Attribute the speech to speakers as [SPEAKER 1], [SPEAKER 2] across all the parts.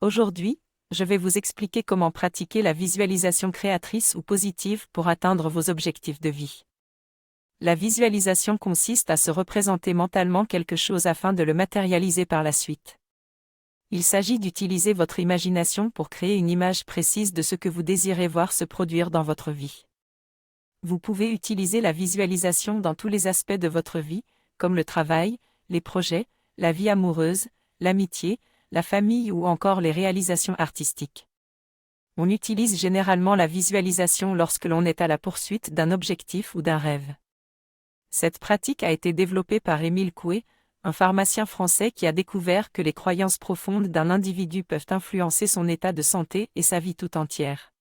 [SPEAKER 1] Aujourd'hui, je vais vous expliquer comment pratiquer la visualisation créatrice ou positive pour atteindre vos objectifs de vie. La visualisation consiste à se représenter mentalement quelque chose afin de le matérialiser par la suite. Il s'agit d'utiliser votre imagination pour créer une image précise de ce que vous désirez voir se produire dans votre vie. Vous pouvez utiliser la visualisation dans tous les aspects de votre vie, comme le travail, les projets, la vie amoureuse, l'amitié, la famille ou encore les réalisations artistiques. On utilise généralement la visualisation lorsque l'on est à la poursuite d'un objectif ou d'un rêve. Cette pratique a été développée par Émile Coué, un pharmacien français qui a découvert que les croyances profondes d'un individu peuvent influencer son état de santé et sa vie tout entière.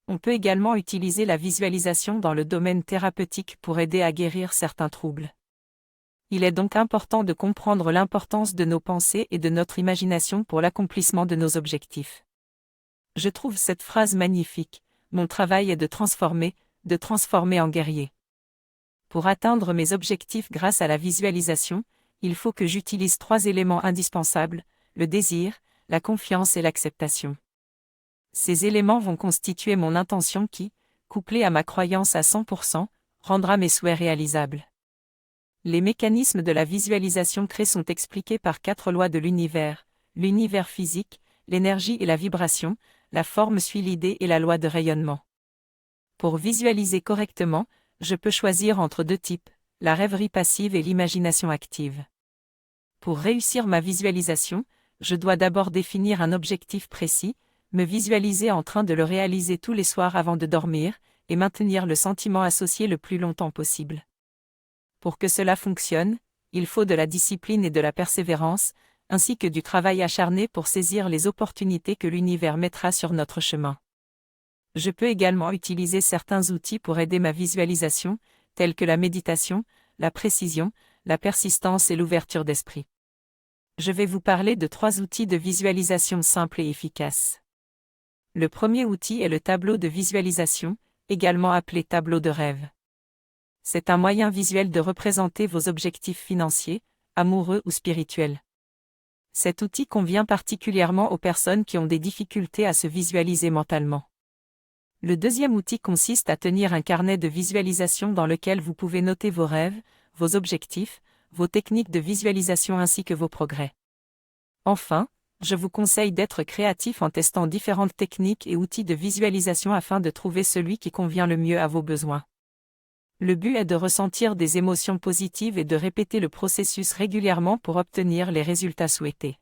[SPEAKER 1] On peut également utiliser la visualisation dans le domaine thérapeutique pour aider à guérir certains troubles. Il est donc important de comprendre l'importance de nos pensées et de notre imagination pour l'accomplissement de nos objectifs. Je trouve cette phrase magnifique. Mon travail est de transformer en guerrier. Pour atteindre mes objectifs grâce à la visualisation, il faut que j'utilise 3 éléments indispensables, le désir, la confiance et l'acceptation. Ces éléments vont constituer mon intention qui, couplée à ma croyance à 100%, rendra mes souhaits réalisables. Les mécanismes de la visualisation créée sont expliqués par 4 lois de l'univers physique, l'énergie et la vibration, la forme suit l'idée et la loi de rayonnement. Pour visualiser correctement, je peux choisir entre 2 types, la rêverie passive et l'imagination active. Pour réussir ma visualisation, je dois d'abord définir un objectif précis, me visualiser en train de le réaliser tous les soirs avant de dormir, et maintenir le sentiment associé le plus longtemps possible. Pour que cela fonctionne, il faut de la discipline et de la persévérance, ainsi que du travail acharné pour saisir les opportunités que l'univers mettra sur notre chemin. Je peux également utiliser certains outils pour aider ma visualisation, tels que la méditation, la précision, la persistance et l'ouverture d'esprit. Je vais vous parler de 3 outils de visualisation simples et efficaces. Le premier outil est le tableau de visualisation, également appelé tableau de rêve. C'est un moyen visuel de représenter vos objectifs financiers, amoureux ou spirituels. Cet outil convient particulièrement aux personnes qui ont des difficultés à se visualiser mentalement. Le deuxième outil consiste à tenir un carnet de visualisation dans lequel vous pouvez noter vos rêves, vos objectifs, vos techniques de visualisation ainsi que vos progrès. Enfin, je vous conseille d'être créatif en testant différentes techniques et outils de visualisation afin de trouver celui qui convient le mieux à vos besoins. Le but est de ressentir des émotions positives et de répéter le processus régulièrement pour obtenir les résultats souhaités.